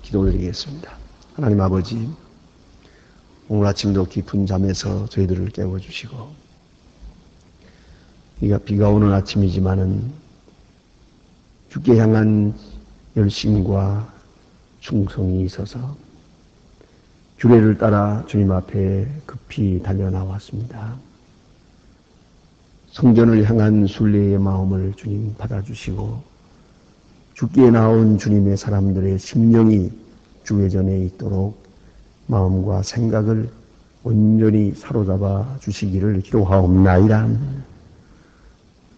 기도드리겠습니다. 하나님 아버지, 오늘 아침도 깊은 잠에서 저희들을 깨워주시고, 비가 오는 아침이지만은 주께 향한 열심과 충성이 있어서 규례를 따라 주님 앞에 급히 달려나왔습니다. 성전을 향한 순례의 마음을 주님 받아주시고, 주께 나온 주님의 사람들의 심령이 주 외전에 있도록 마음과 생각을 온전히 사로잡아 주시기를 기도하옵나이다.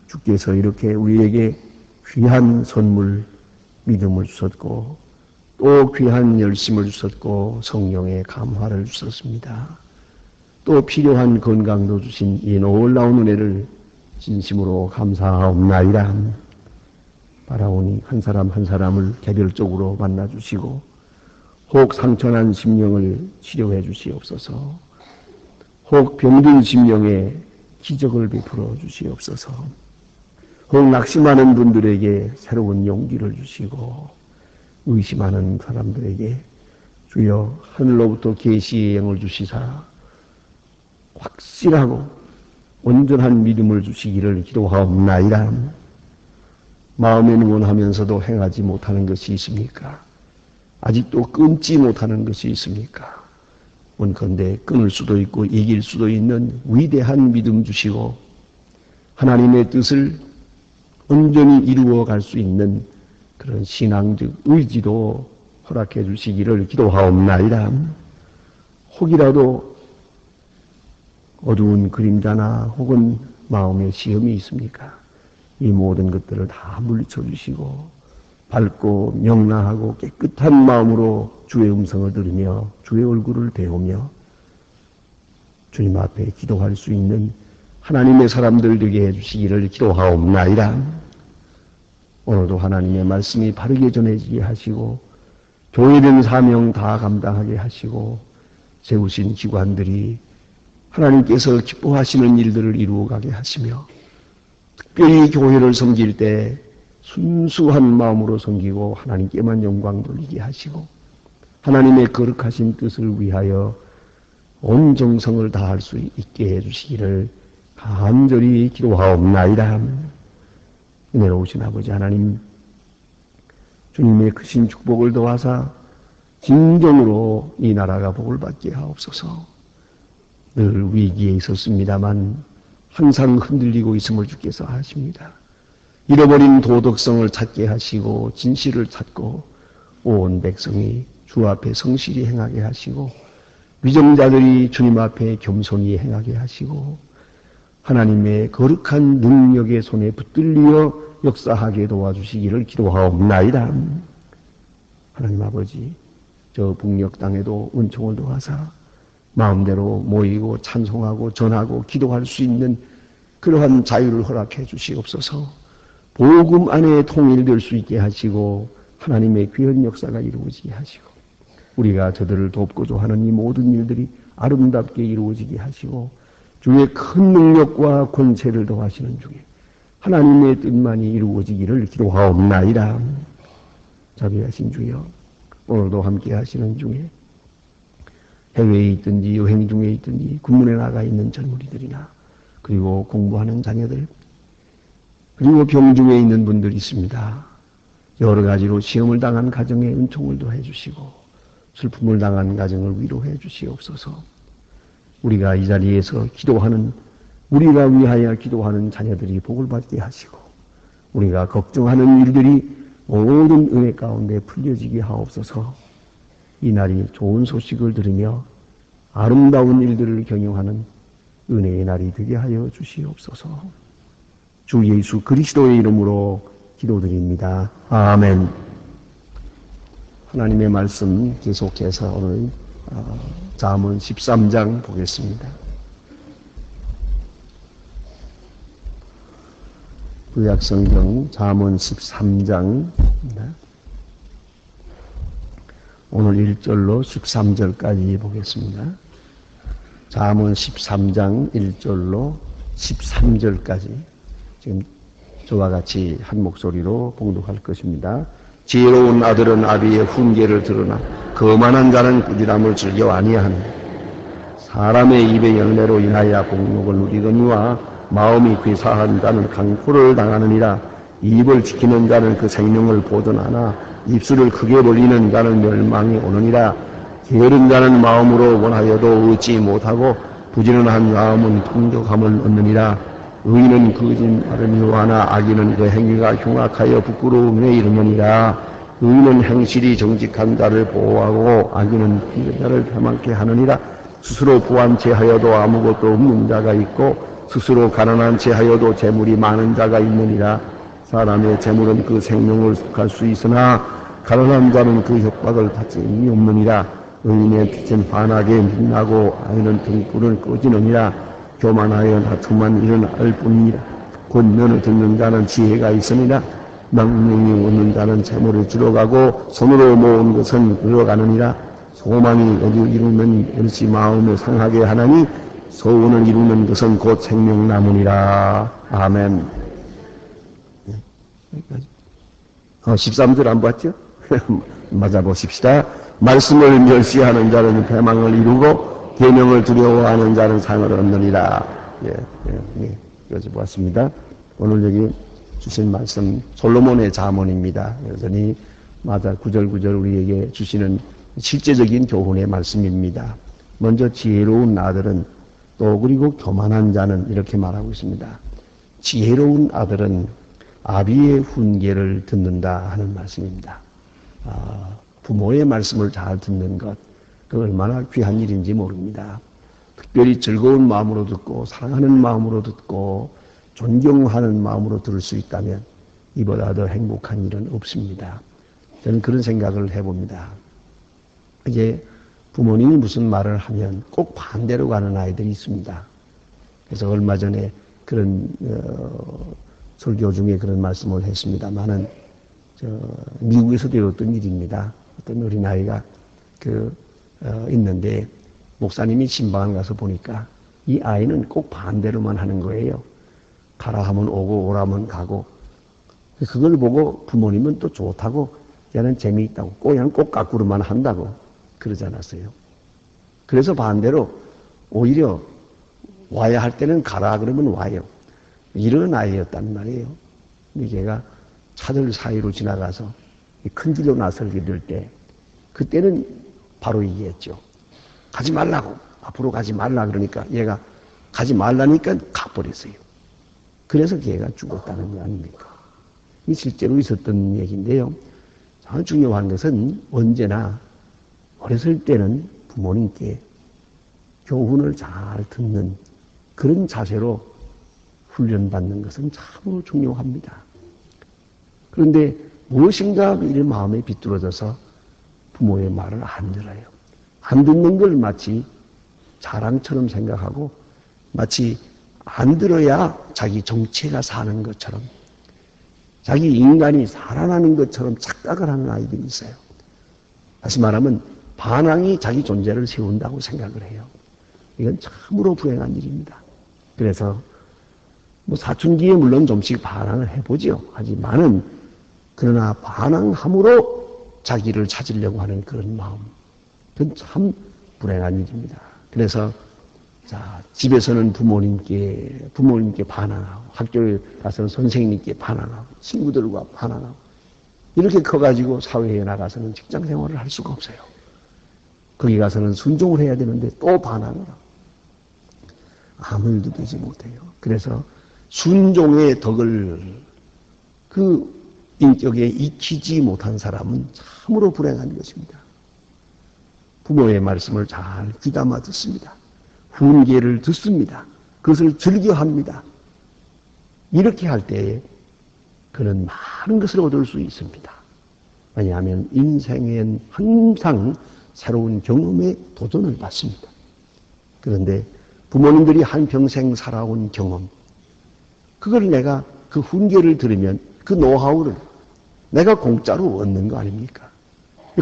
주께서 이렇게 우리에게 귀한 선물, 믿음을 주셨고, 또 귀한 열심을 주셨고, 성령의 감화를 주셨습니다. 또 필요한 건강도 주신 이 놀라운 은혜를 진심으로 감사하옵나이다. 바라오니 한 사람 한 사람을 개별적으로 만나주시고, 혹 상처난 심령을 치료해 주시옵소서, 혹 병든 심령에 기적을 베풀어 주시옵소서, 혹 낙심하는 분들에게 새로운 용기를 주시고, 의심하는 사람들에게 주여 하늘로부터 계시의 영을 주시사 확실하고 온전한 믿음을 주시기를 기도하옵나이다. 마음에는 원하면서도 행하지 못하는 것이 있습니까? 아직도 끊지 못하는 것이 있습니까? 원컨대 끊을 수도 있고 이길 수도 있는 위대한 믿음 주시고, 하나님의 뜻을 온전히 이루어 갈 수 있는 그런 신앙적 의지도 허락해 주시기를 기도하옵나이다. 혹이라도 어두운 그림자나 혹은 마음의 시험이 있습니까? 이 모든 것들을 다 물리쳐 주시고, 밝고 명랑하고 깨끗한 마음으로 주의 음성을 들으며 주의 얼굴을 배우며 주님 앞에 기도할 수 있는 하나님의 사람들 되게 해주시기를 기도하옵나이다. 오늘도 하나님의 말씀이 바르게 전해지게 하시고, 교회된 사명 다 감당하게 하시고, 세우신 기관들이 하나님께서 기뻐하시는 일들을 이루어가게 하시며, 특별히 교회를 섬길 때 순수한 마음으로 섬기고 하나님께만 영광 돌리게 하시고, 하나님의 거룩하신 뜻을 위하여 온 정성을 다할 수 있게 해주시기를 간절히 기도하옵나이다. 은혜로우신 아버지 하나님, 주님의 크신 축복을 더하사 진정으로 이 나라가 복을 받게 하옵소서. 늘 위기에 있었습니다만 항상 흔들리고 있음을 주께서 아십니다. 잃어버린 도덕성을 찾게 하시고 진실을 찾고 온 백성이 주 앞에 성실히 행하게 하시고, 위정자들이 주님 앞에 겸손히 행하게 하시고, 하나님의 거룩한 능력의 손에 붙들려 역사하게 도와주시기를 기도하옵나이다. 하나님 아버지, 저 북녘 땅에도 은총을 도하사 마음대로 모이고 찬송하고 전하고 기도할 수 있는 그러한 자유를 허락해 주시옵소서. 복음 안에 통일될 수 있게 하시고 하나님의 귀한 역사가 이루어지게 하시고, 우리가 저들을 돕고자 하는 이 모든 일들이 아름답게 이루어지게 하시고, 주의 큰 능력과 권세를 더하시는 중에 하나님의 뜻만이 이루어지기를 기도하옵나이다. 자비하신 주여, 오늘도 함께 하시는 중에 해외에 있든지 여행 중에 있든지 군문에 나가 있는 젊은이들이나, 그리고 공부하는 자녀들, 그리고 병중에 있는 분들이 있습니다. 여러 가지로 시험을 당한 가정에 은총을 더해 주시고 슬픔을 당한 가정을 위로해 주시옵소서. 우리가 이 자리에서 기도하는, 우리가 위하여 기도하는 자녀들이 복을 받게 하시고, 우리가 걱정하는 일들이 모든 은혜 가운데 풀려지게 하옵소서. 이 날이 좋은 소식을 들으며 아름다운 일들을 경영하는 은혜의 날이 되게 하여 주시옵소서. 주 예수 그리스도의 이름으로 기도드립니다. 아멘. 하나님의 말씀 계속해서 오늘 잠언 13장 보겠습니다. 구약성경 잠언 13장입니다. 오늘 1절로 13절까지 보겠습니다. 잠언 13장 1절로 13절까지 지금 저와 같이 한 목소리로 봉독할 것입니다. 지혜로운 아들은 아비의 훈계를 들으나 거만한 자는 꾸지람을 즐겨 아니하느니라. 사람의 입의 열매로 인하여 복록을 누리거니와 마음이 괴사한 자는 강포를 당하느니라. 입을 지키는 자는 그 생명을 보존하나 입술을 크게 벌리는 자는 멸망이 오느니라. 게으른 자는 마음으로 원하여도 얻지 못하고 부지런한 마음은 풍족함을 얻느니라. 의인은 거짓말을 미워하나 악인은 그 행위가 흉악하여 부끄러움에 이르느니라. 의인은 행실이 정직한 자를 보호하고 악인은 힘든 자를 패망케 하느니라. 스스로 부한 채 하여도 아무것도 없는 자가 있고 스스로 가난한 채 하여도 재물이 많은 자가 있느니라. 사람의 재물은 그 생명을 속할 수 있으나 가난한 자는 그 협박을 받침이 없느니라. 의인의 빛은 환하게 빛나고 악인은 등불을 꺼지느니라. 교만하여 다툼만 일어날 뿐이라. 곧 면을 듣는 자는 지혜가 있으니라. 명령이 없는 자는 재물을 줄어가고 손으로 모은 것은 들어가느니라. 소망이 어디 이루면 일시 마음을 상하게 하나니 소원을 이루는 것은 곧 생명나무니라. 아멘. 13절 안 봤죠? 맞아보십시다. 말씀을 멸시하는 자는 패망을 이루고 계명을 두려워하는 자는 상을 얻느니라. 여기까지 보았습니다. 오늘 여기 주신 말씀 솔로몬의 잠언입니다. 여전히 맞아 구절구절 우리에게 주시는 실제적인 교훈의 말씀입니다. 먼저 지혜로운 아들은 또 그리고 교만한 자는 이렇게 말하고 있습니다. 지혜로운 아들은 아비의 훈계를 듣는다 하는 말씀입니다. 부모의 말씀을 잘 듣는 것, 그 얼마나 귀한 일인지 모릅니다. 특별히 즐거운 마음으로 듣고 사랑하는 마음으로 듣고 존경하는 마음으로 들을 수 있다면 이보다 더 행복한 일은 없습니다. 저는 그런 생각을 해봅니다. 이제 부모님이 무슨 말을 하면 꼭 반대로 가는 아이들이 있습니다. 그래서 얼마 전에 그런 설교 중에 그런 말씀을 했습니다만은 미국에서 되었던 일입니다. 어떤 어린아이가 있는데 목사님이 신방을 가서 보니까 이 아이는 꼭 반대로만 하는 거예요. 가라 하면 오고 오라면 가고. 그걸 보고 부모님은 또 좋다고 얘는 재미있다고 그냥 꼭 거꾸로만 한다고 그러지 않았어요. 그래서 반대로 오히려 와야 할 때는 가라 그러면 와요. 이런 아이였단 말이에요. 걔가 차들 사이로 지나가서 큰 길로 나설게 될 때 그때는 바로 얘기했죠. 가지 말라고. 앞으로 가지 말라 그러니까 얘가 가지 말라니까 가버렸어요. 그래서 걔가 죽었다는 거 아닙니까? 이 실제로 있었던 얘기인데요. 참 중요한 것은 언제나 어렸을 때는 부모님께 교훈을 잘 듣는 그런 자세로 훈련받는 것은 참으로 중요합니다. 그런데 무엇인가 이런 마음에 비뚤어져서 부모의 말을 안 들어요. 안 듣는 걸 마치 자랑처럼 생각하고 마치 안 들어야 자기 정체가 사는 것처럼 자기 인간이 살아나는 것처럼 착각을 하는 아이들이 있어요. 다시 말하면 반항이 자기 존재를 세운다고 생각을 해요. 이건 참으로 불행한 일입니다. 그래서 사춘기에 물론 좀씩 반항을 해보죠. 하지만은 그러나 반항함으로 자기를 찾으려고 하는 그런 마음, 그건 참 불행한 일입니다. 그래서 집에서는 부모님께 반항하고 학교에 가서는 선생님께 반항하고 친구들과 반항하고 이렇게 커가지고 사회에 나가서는 직장 생활을 할 수가 없어요. 거기 가서는 순종을 해야 되는데 또 반항을 하고 아무 일도 되지 못해요. 그래서 순종의 덕을 그 인격에 익히지 못한 사람은 참으로 불행한 것입니다. 부모의 말씀을 잘 귀담아 듣습니다. 훈계를 듣습니다. 그것을 즐겨합니다. 이렇게 할 때에 그는 많은 것을 얻을 수 있습니다. 왜냐하면 인생엔 항상 새로운 경험에 도전을 받습니다. 그런데 부모님들이 한평생 살아온 경험, 그걸 내가 그 훈계를 들으면 그 노하우를 내가 공짜로 얻는 거 아닙니까?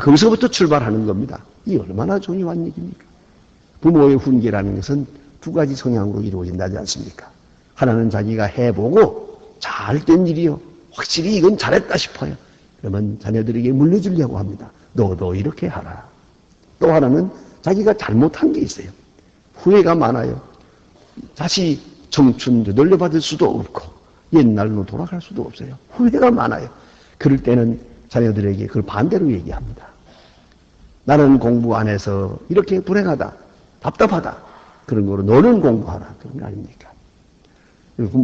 거기서부터 출발하는 겁니다. 이 얼마나 중요한 얘기입니까? 부모의 훈계라는 것은 두 가지 성향으로 이루어진다지 않습니까? 하나는 자기가 해보고 잘 된 일이요. 확실히 이건 잘했다 싶어요. 그러면 자녀들에게 물려주려고 합니다. 너도 이렇게 하라. 또 하나는 자기가 잘못한 게 있어요. 후회가 많아요. 다시 청춘 되돌려받을 수도 없고 옛날로 돌아갈 수도 없어요. 후회가 많아요. 그럴 때는 자녀들에게 그걸 반대로 얘기합니다. 나는 공부 안 해서 이렇게 불행하다, 답답하다. 그런 거로 너는 공부하라. 그런 거 아닙니까?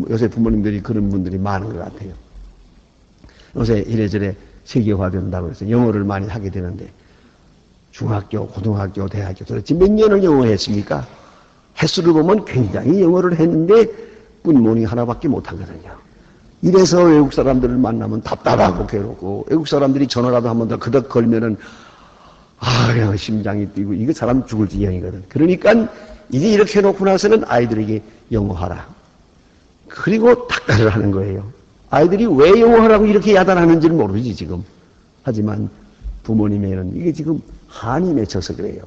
요새 부모님들이 그런 분들이 많은 것 같아요. 요새 이래저래 세계화된다고 해서 영어를 많이 하게 되는데 중학교, 고등학교, 대학교 도대체 몇 년을 영어 했습니까? 횟수를 보면 굉장히 영어를 했는데 굿모닝 하나밖에 못하거든요. 이래서 외국 사람들을 만나면 답답하고 괴롭고 외국 사람들이 전화라도 한 번 더 그덕 걸면은 그냥 심장이 뛰고 이거 사람 죽을 지경이거든. 그러니까 이제 이렇게 해놓고 나서는 아이들에게 영어하라. 그리고 닥달을 하는 거예요. 아이들이 왜 영어하라고 이렇게 야단하는지는 모르지 지금. 하지만 부모님에는 이게 지금 한이 맺혀서 그래요.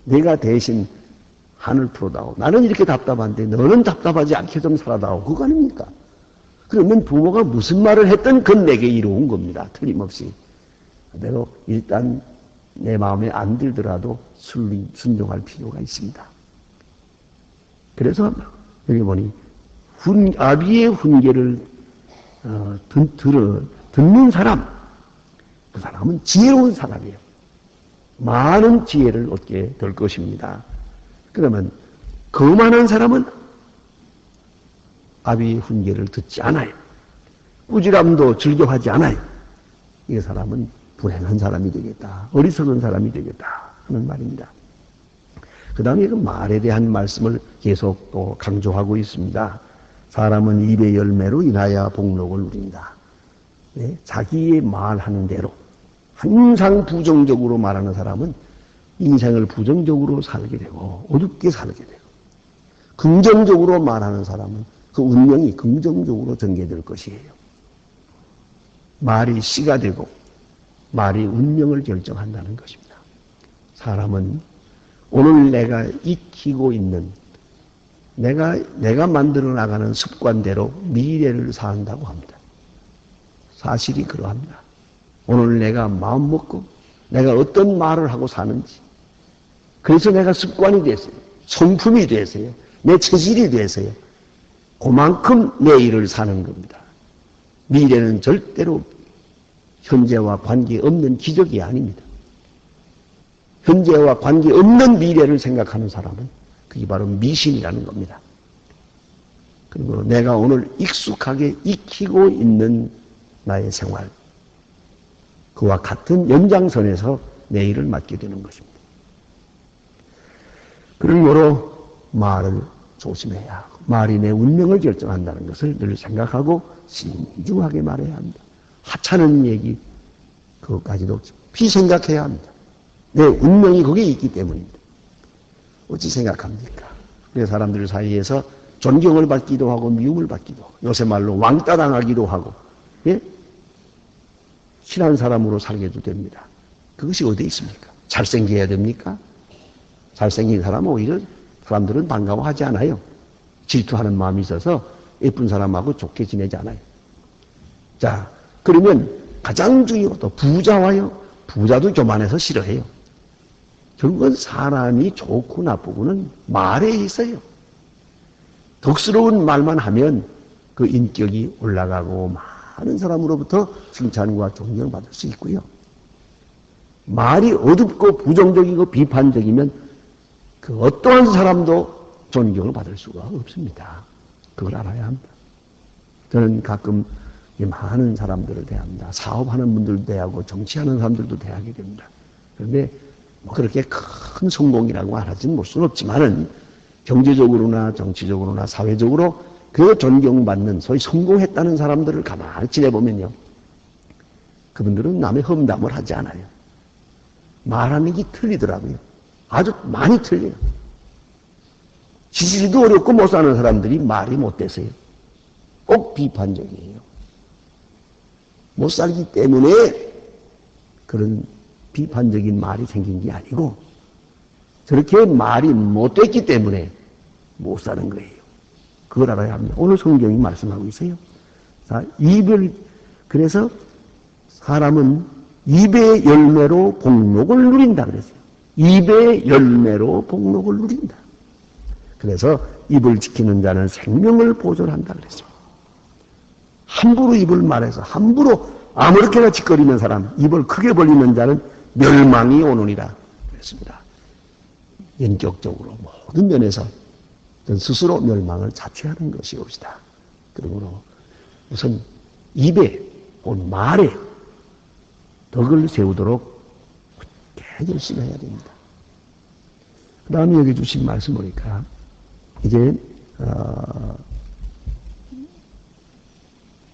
내가 대신 한을 풀어다오. 나는 이렇게 답답한데 너는 답답하지 않게 좀 살아다오. 그거 아닙니까? 그러면 부모가 무슨 말을 했든 그건 내게 이로운 겁니다. 틀림없이. 내가 일단 내 마음에 안 들더라도 순종할 필요가 있습니다. 그래서 여기 보니 아비의 훈계를 듣는 사람, 그 사람은 지혜로운 사람이에요. 많은 지혜를 얻게 될 것입니다. 그러면 거만한 사람은 아비의 훈계를 듣지 않아요. 꾸지람도 즐겨하지 않아요. 이 사람은 불행한 사람이 되겠다. 어리석은 사람이 되겠다. 하는 말입니다. 그 다음에 그 말에 대한 말씀을 계속 또 강조하고 있습니다. 사람은 입의 열매로 인하여 복록을 누린다. 네, 자기의 말하는 대로 항상 부정적으로 말하는 사람은 인생을 부정적으로 살게 되고 어둡게 살게 되고 긍정적으로 말하는 사람은 그 운명이 긍정적으로 전개될 것이에요. 말이 씨가 되고 말이 운명을 결정한다는 것입니다. 사람은 오늘 내가 익히고 있는 내가 만들어 나가는 습관대로 미래를 산다고 합니다. 사실이 그러합니다. 오늘 내가 마음 먹고 내가 어떤 말을 하고 사는지 그래서 내가 습관이 됐어요. 성품이 됐어요. 내 체질이 됐어요. 그만큼 내일을 사는 겁니다. 미래는 절대로 현재와 관계없는 기적이 아닙니다. 현재와 관계없는 미래를 생각하는 사람은 그게 바로 미신이라는 겁니다. 그리고 내가 오늘 익숙하게 익히고 있는 나의 생활, 그와 같은 연장선에서 내일을 맞게 되는 것입니다. 그러므로 말을 조심해야 하고 말이 내 운명을 결정한다는 것을 늘 생각하고 신중하게 말해야 합니다. 하찮은 얘기 그것까지도 비생각해야 합니다. 내 운명이 거기에 있기 때문입니다. 어찌 생각합니까? 그래서 사람들 사이에서 존경을 받기도 하고 미움을 받기도 하고 요새 말로 왕따 당하기도 하고 예? 친한 사람으로 살게도 됩니다. 그것이 어디에 있습니까? 잘생겨야 됩니까? 잘생긴 사람은 오히려 사람들은 반가워하지 않아요. 질투하는 마음이 있어서 예쁜 사람하고 좋게 지내지 않아요. 자, 그러면 가장 중요한 또 부자와요. 부자도 교만해서 싫어해요. 결국은 사람이 좋고 나쁘고는 말에 있어요. 덕스러운 말만 하면 그 인격이 올라가고 많은 사람으로부터 칭찬과 존경을 받을 수 있고요. 말이 어둡고 부정적이고 비판적이면 그 어떠한 사람도 존경을 받을 수가 없습니다. 그걸 알아야 합니다. 저는 가끔 많은 사람들을 대합니다. 사업하는 분들도 대하고 정치하는 사람들도 대하게 됩니다. 그런데 뭐 그렇게 큰 성공이라고 말하지는 못 수는 없지만은 경제적으로나 정치적으로나 사회적으로 그 존경받는 소위 성공했다는 사람들을 가만히 지내보면요. 그분들은 남의 험담을 하지 않아요. 말하는 게 틀리더라고요. 아주 많이 틀려요. 지지도 어렵고 못 사는 사람들이 말이 못 돼서요. 꼭 비판적이에요. 못 살기 때문에 그런 비판적인 말이 생긴 게 아니고 저렇게 말이 못 됐기 때문에 못 사는 거예요. 그걸 알아야 합니다. 오늘 성경이 말씀하고 있어요. 자, 그래서 사람은 입의 열매로 복록을 누린다 그랬어요. 입의 열매로 복록을 누린다. 그래서 입을 지키는 자는 생명을 보존한다 그랬어요. 함부로 입을 말해서 함부로 아무렇게나 짓거리는 사람, 입을 크게 벌리는 자는 멸망이 오느니라 그랬습니다. 인격적으로 모든 면에서 스스로 멸망을 자취하는 것이옵시다. 그러므로 우선 입에, 곧 말에 덕을 세우도록 어떻게 열심히 해야 됩니다. 그 다음에 여기 주신 말씀 보니까 이제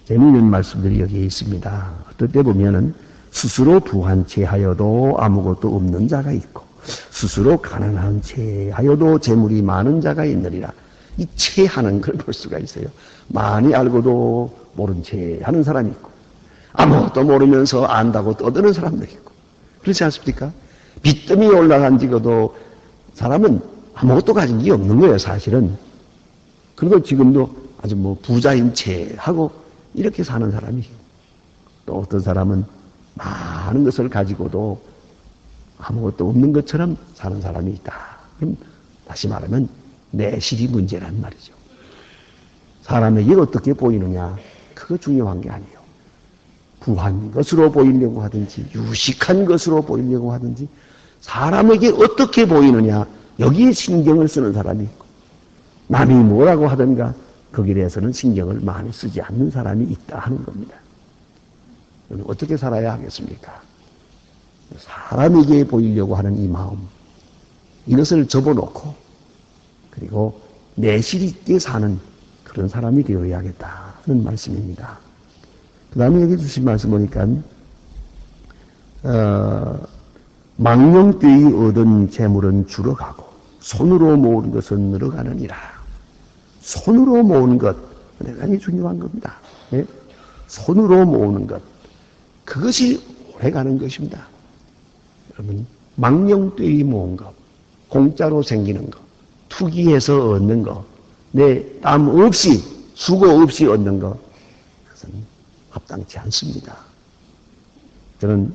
재미있는 말씀들이 여기에 있습니다. 어떨 때 보면은 스스로 부한 채 하여도 아무것도 없는 자가 있고 스스로 가난한 채 하여도 재물이 많은 자가 있느니라. 이 채 하는 걸 볼 수가 있어요. 많이 알고도 모른 채 하는 사람이 있고 아무것도 모르면서 안다고 떠드는 사람도 있고 그렇지 않습니까? 빚더미 올라간 지고도 사람은 아무것도 가진 게 없는 거예요, 사실은. 그래도 지금도 아주 부자인 채 하고 이렇게 사는 사람이 있고 또 어떤 사람은 많은 것을 가지고도 아무것도 없는 것처럼 사는 사람이 있다. 그럼 다시 말하면 내실이 문제란 말이죠. 사람에게 어떻게 보이느냐 그거 중요한 게 아니에요. 부한 것으로 보이려고 하든지 유식한 것으로 보이려고 하든지 사람에게 어떻게 보이느냐 여기에 신경을 쓰는 사람이 있고 남이 뭐라고 하든가 거기에 대해서는 신경을 많이 쓰지 않는 사람이 있다 하는 겁니다. 어떻게 살아야 하겠습니까? 사람에게 보이려고 하는 이 마음 이것을 접어놓고 그리고 내실 있게 사는 그런 사람이 되어야겠다 하는 말씀입니다. 그 다음에 여기 주신 말씀 보니까 망령되이 얻은 재물은 줄어가고 손으로 모은 것은 늘어가느니라. 손으로 모은 것 대단히 중요한 겁니다. 네? 손으로 모으는 것 그것이 오래가는 것입니다. 여러분 망령되이 모은 것 공짜로 생기는 것 투기해서 얻는 것 내 땀 없이 수고 없이 얻는 것 그것은 합당치 않습니다. 저는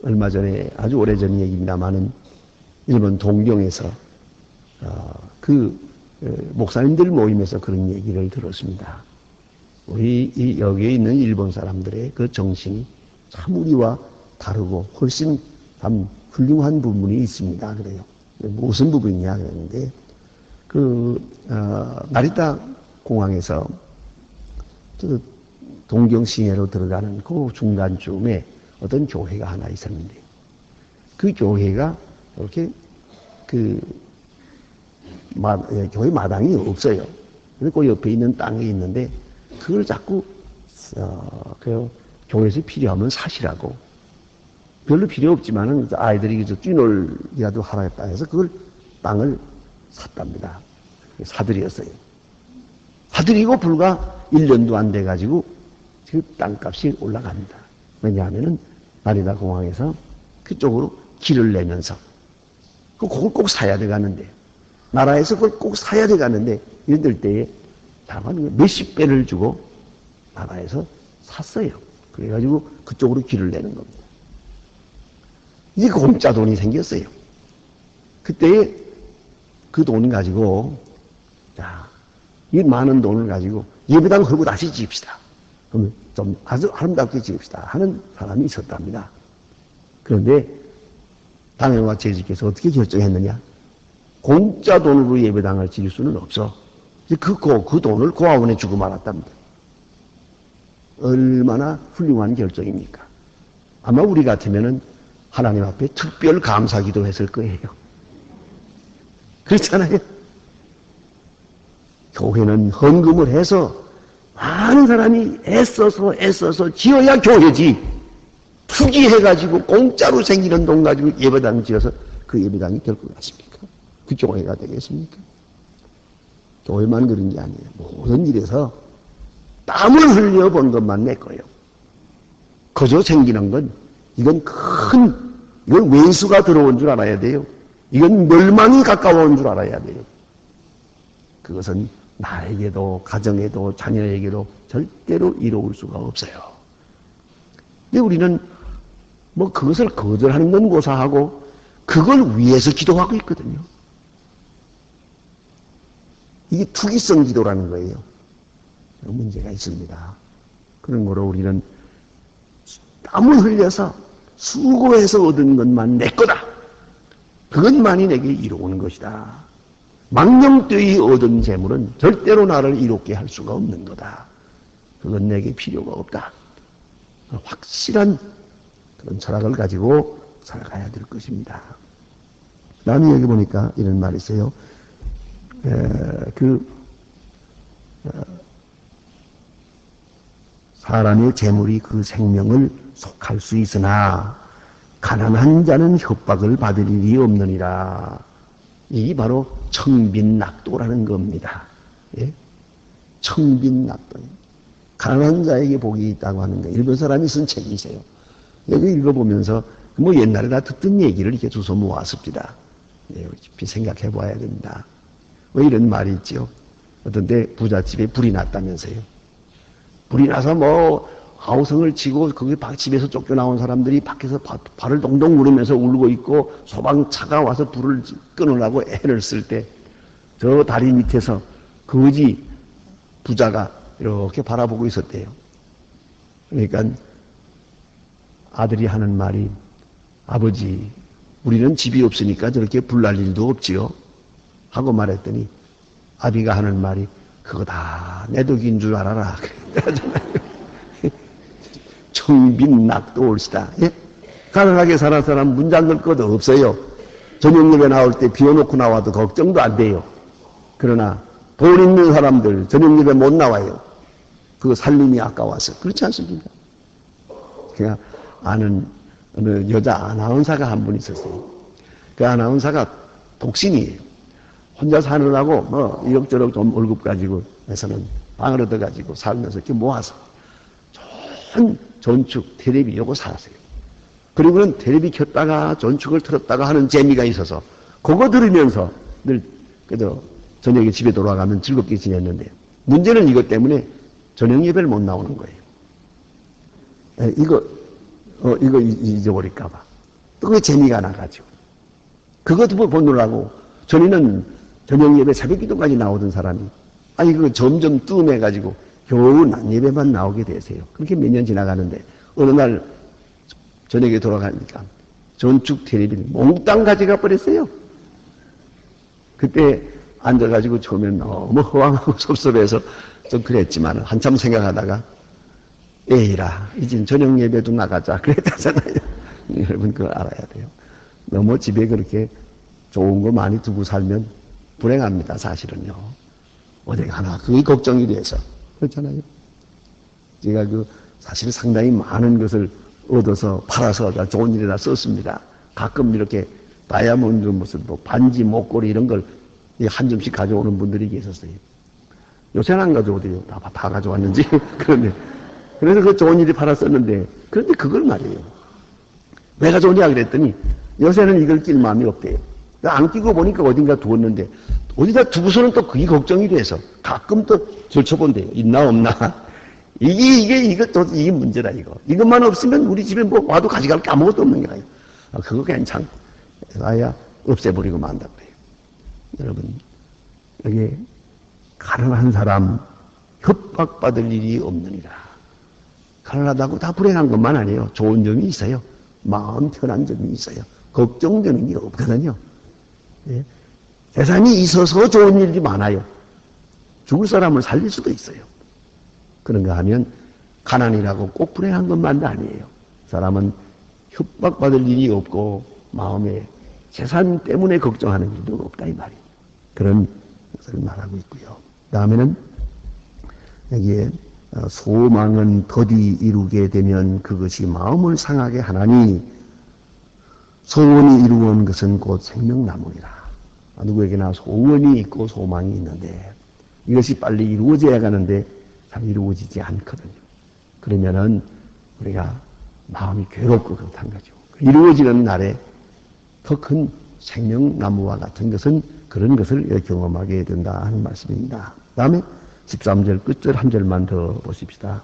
얼마 전에 아주 오래전 얘기입니다만은 일본 동경에서 목사님들 모임에서 그런 얘기를 들었습니다. 우리 여기에 있는 일본 사람들의 그 정신이 참 우리와 다르고 훨씬 참 훌륭한 부분이 있습니다. 그래요. 무슨 부분이냐 그랬는데 나리타 공항에서 동경 시내로 들어가는 그 중간쯤에 어떤 교회가 하나 있었는데 그 교회가 이렇게 교회 마당이 없어요. 그리고 옆에 있는 땅이 있는데 그걸 자꾸 교회에서 필요하면 사시라고 별로 필요 없지만은 아이들이 뛰놀이라도 하라고 해서 그걸 땅을 샀답니다. 사들였어요. 사들이고 불과 1년도 안 돼가지고 지금 땅값이 올라갑니다. 왜냐하면은 나리타 공항에서 그쪽으로 길을 내면서 그걸 꼭 사야 돼가는데 나라에서 그걸 꼭 사야 돼가는데 이럴 때에 다만 몇십 배를 주고 나라에서 샀어요. 그래가지고 그쪽으로 길을 내는 겁니다. 이제 공짜 돈이 생겼어요. 그때에 그 돈 가지고 이 많은 돈을 가지고 예배당 걸고 다시 지읍시다. 그러면 좀 아주 아름답게 지읍시다 하는 사람이 있었답니다. 그런데 당회와 재직께서 어떻게 결정했느냐? 공짜 돈으로 예배당을 지을 수는 없어. 그 돈을 고아원에 주고 말았답니다. 얼마나 훌륭한 결정입니까? 아마 우리 같으면은 하나님 앞에 특별 감사 기도했을 거예요. 그렇잖아요. 교회는 헌금을 해서 많은 사람이 애써서 지어야 교회지. 투기해가지고 공짜로 생기는 돈 가지고 예배당 지어서 그 예배당이 될 것 같습니까? 그 교회가 되겠습니까? 교회만 그런 게 아니에요. 모든 일에서 땀을 흘려본 것만 내 거예요. 거저 생기는 건 이건 이건 외수가 들어온 줄 알아야 돼요. 이건 멸망이 가까워온 줄 알아야 돼요. 그것은 나에게도 가정에도 자녀에게도 절대로 이루어올 수가 없어요. 근데 우리는 뭐 그것을 거절하는 건 고사하고 그걸 위해서 기도하고 있거든요. 이게 투기성 기도라는 거예요. 문제가 있습니다. 그런 거로 우리는 땀을 흘려서 수고해서 얻은 것만 내 거다. 그것만이 내게 이루어오는 것이다. 망령되이 얻은 재물은 절대로 나를 이롭게 할 수가 없는 거다. 그건 내게 필요가 없다. 확실한 그런 철학을 가지고 살아가야 될 것입니다. 다음에 여기 보니까 이런 말이 있어요. 사람의 재물이 그 생명을 속할 수 있으나 가난한 자는 협박을 받을 일이 없느니라. 이게 바로 청빈낙도라는 겁니다. 예? 청빈낙도. 가난한 자에게 복이 있다고 하는 거. 일본 사람이 쓴 책이세요. 여기 읽어보면서 뭐 옛날에 다 듣던 얘기를 이렇게 주워 모았습니다. 예, 깊이 생각해 봐야 됩니다. 왜 이런 말이 있죠? 어떤 데 부잣집에 불이 났다면서요. 불이 나서 뭐 아우성을 치고 거기 집에서 쫓겨나온 사람들이 밖에서 발을 동동 구르면서 울고 있고 소방차가 와서 불을 끊으려고 애를 쓸 때 저 다리 밑에서 거지 부자가 이렇게 바라보고 있었대요. 그러니까 아들이 하는 말이 아버지 우리는 집이 없으니까 저렇게 불날 일도 없지요 하고 말했더니 아비가 하는 말이 그거 다 내 덕인 줄 알아라. 청빈낙도 올시다. 예? 가난하게 사는 사람 문 잠글 것도 없어요. 저녁 예배 나올 때 비워놓고 나와도 걱정도 안 돼요. 그러나 돈 있는 사람들 저녁 예배 못 나와요. 그거 살림이 아까워서. 그렇지 않습니까? 제가 아는 어느 여자 아나운서가 한 분 있었어요. 그 아나운서가 독신이에요. 혼자 사느라고 뭐 이럭저럭 좀 월급 가지고 해서는 방을 얻어가지고 살면서 이렇게 모아서 좋은 전축, 테레비 요거 사세요. 그리고는 테레비 켰다가 전축을 틀었다가 하는 재미가 있어서 그거 들으면서 늘 그래도 저녁에 집에 돌아가면 즐겁게 지냈는데 문제는 이것 때문에 저녁 예배를 못 나오는 거예요. 이거 잊어버릴까봐. 또 그게 재미가 나가지고. 그것도 보느라고 전에는 저녁 예배 새벽 기도까지 나오던 사람이 아니 그거 점점 뜸해가지고 겨우 낮 예배만 나오게 되세요. 그렇게 몇 년 지나가는데 어느 날 저녁에 돌아가니까 전축 테레비를 몽땅 가져가 버렸어요. 그때 앉아가지고 처음엔 너무 허황하고 섭섭해서 좀 그랬지만 한참 생각하다가 에이라 이젠 저녁 예배도 나가자 그랬다잖아요. 여러분 그거 알아야 돼요. 너무 집에 그렇게 좋은 거 많이 두고 살면 불행합니다. 사실은요. 어디 가나 그게 걱정이 돼서 그렇잖아요. 제가 사실 상당히 많은 것을 얻어서 팔아서 좋은 일에다 썼습니다. 가끔 이렇게 다이아몬드 무슨 뭐 반지 목걸이 이런 걸 한 점씩 가져오는 분들이 계셨어요. 요새는 안 가져오대요. 다 가져왔는지. 그런데 그래서 그 좋은 일이 팔았었는데 그런데 그걸 말이에요. 왜 가져오냐 그랬더니 요새는 이걸 낄 마음이 없대요. 안 끼고 보니까 어딘가 두었는데 어디다 두고서는 또 그게 걱정이 돼서 가끔 또 절쳐본대요. 있나 없나. 이게 문제다 이거. 이것만 없으면 우리 집에 뭐 와도 가져갈 게 아무것도 없는 거예요. 그거 괜찮고 아야 없애버리고 만다 그래요. 여러분 여기 가난한 사람 협박받을 일이 없느니라. 가난하다고 다 불행한 것만 아니에요. 좋은 점이 있어요. 마음 편한 점이 있어요. 걱정되는 게 없거든요. 예? 재산이 있어서 좋은 일이 많아요. 죽을 사람을 살릴 수도 있어요. 그런가 하면 가난이라고 꼭 불행한 것만도 아니에요. 사람은 협박받을 일이 없고 마음에 재산 때문에 걱정하는 일도 없다 이 말이에요. 그런 것을 말하고 있고요. 다음에는 여기에 소망은 더디 이루게 되면 그것이 마음을 상하게 하나니 소원이 이루어온 것은 곧 생명나무니라. 누구에게나 소원이 있고 소망이 있는데 이것이 빨리 이루어져야 가는데 잘 이루어지지 않거든요. 그러면은 우리가 마음이 괴롭고 그렇다는 거죠. 이루어지는 날에 더 큰 생명나무와 같은 것은 그런 것을 경험하게 된다 하는 말씀입니다. 다음에 13절 끝절 한 절만 더 보십시다.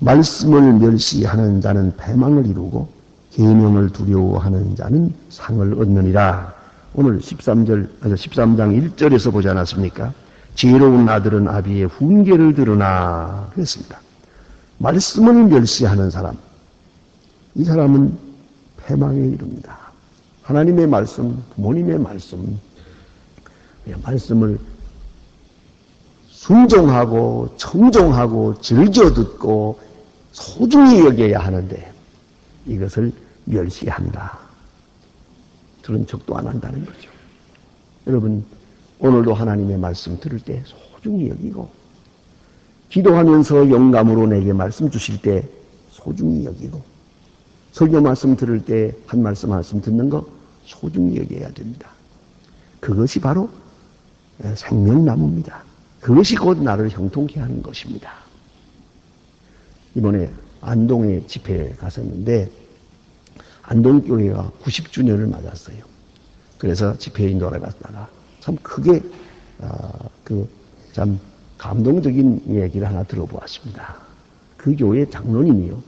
말씀을 멸시하는 자는 패망을 이루고 계명을 두려워하는 자는 상을 얻느니라. 오늘 13장 1절에서 보지 않았습니까? 지혜로운 아들은 아비의 훈계를 들으나 그랬습니다. 말씀을 멸시하는 사람, 이 사람은 패망에 이릅니다. 하나님의 말씀, 부모님의 말씀을 순종하고 청종하고 즐겨 듣고 소중히 여겨야 하는데 이것을 멸시한다. 들은 척도 안 한다는 거죠. 여러분, 오늘도 하나님의 말씀 들을 때 소중히 여기고, 기도하면서 영감으로 내게 말씀 주실 때 소중히 여기고, 설교 말씀 들을 때 한 말씀 한 말씀 듣는 거 소중히 여겨야 됩니다. 그것이 바로 생명나무입니다. 그것이 곧 나를 형통케 하는 것입니다. 이번에 안동에 집회에 갔었는데 안동교회가 90주년을 맞았어요. 그래서 집회 인도하러 갔다가 참 크게 참 감동적인 얘기를 하나 들어보았습니다. 그 교회 장로님이요,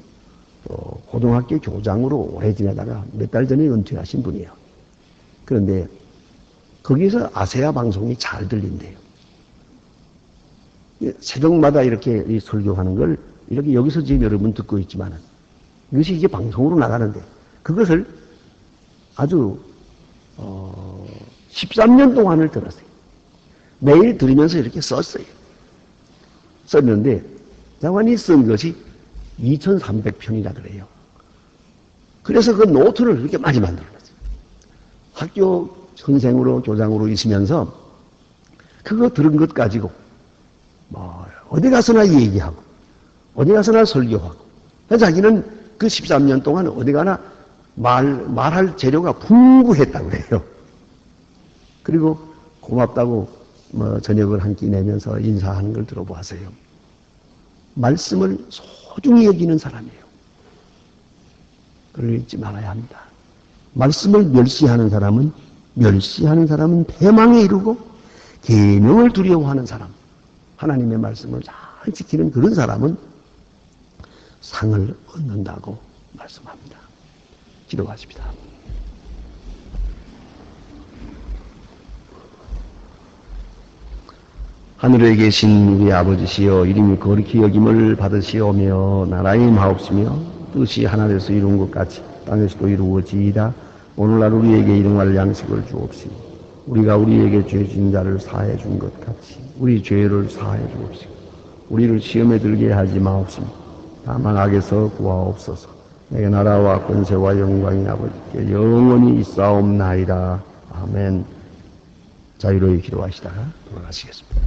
고등학교 교장으로 오래 지내다가 몇 달 전에 은퇴하신 분이에요. 그런데 거기서 아세아 방송이 잘 들린대요. 새벽마다 이렇게 설교하는 걸 이렇게 여기서 지금 여러분 듣고 있지만은 이것이 이제 방송으로 나가는데 그것을 아주 13년 동안을 들었어요. 매일 들으면서 이렇게 썼어요. 썼는데 장관이 쓴 것이 2,300편이라 그래요. 그래서 그 노트를 그렇게 많이 만들어놨어요. 학교 선생으로 교장으로 있으면서 그거 들은 것 가지고 어디 가서나 얘기하고 어디 가서나 설교하고, 자기는 그 13년 동안 어디 가나 말할 재료가 풍부했다고 그래요. 그리고 고맙다고 저녁을 한 끼 내면서 인사하는 걸 들어보았어요. 말씀을 소중히 여기는 사람이에요. 그걸 잊지 말아야 합니다. 말씀을 멸시하는 사람은 패망에 이르고 계명을 두려워하는 사람, 하나님의 말씀을 잘 지키는 그런 사람은 상을 얻는다고 말씀합니다. 기도하십시다. 하늘에 계신 우리 아버지시여, 이름이 거룩히 여김을 받으시오며 나라의 마옵시며 뜻이 하늘에서 이룬 것 같이 땅에서도 이루어지이다. 오늘날 우리에게 일용할 양식을 주옵시고 우리가 우리에게 죄 지은 자를 사해 준 것 같이 우리 죄를 사해 주옵시고 우리를 시험에 들게 하지 마옵시며 다만 악에서 구하옵소서. 내게 나라와 권세와 영광이 아버지께 영원히 있사옵나이다. 아멘. 자유로이 기도하시다가 돌아가시겠습니다.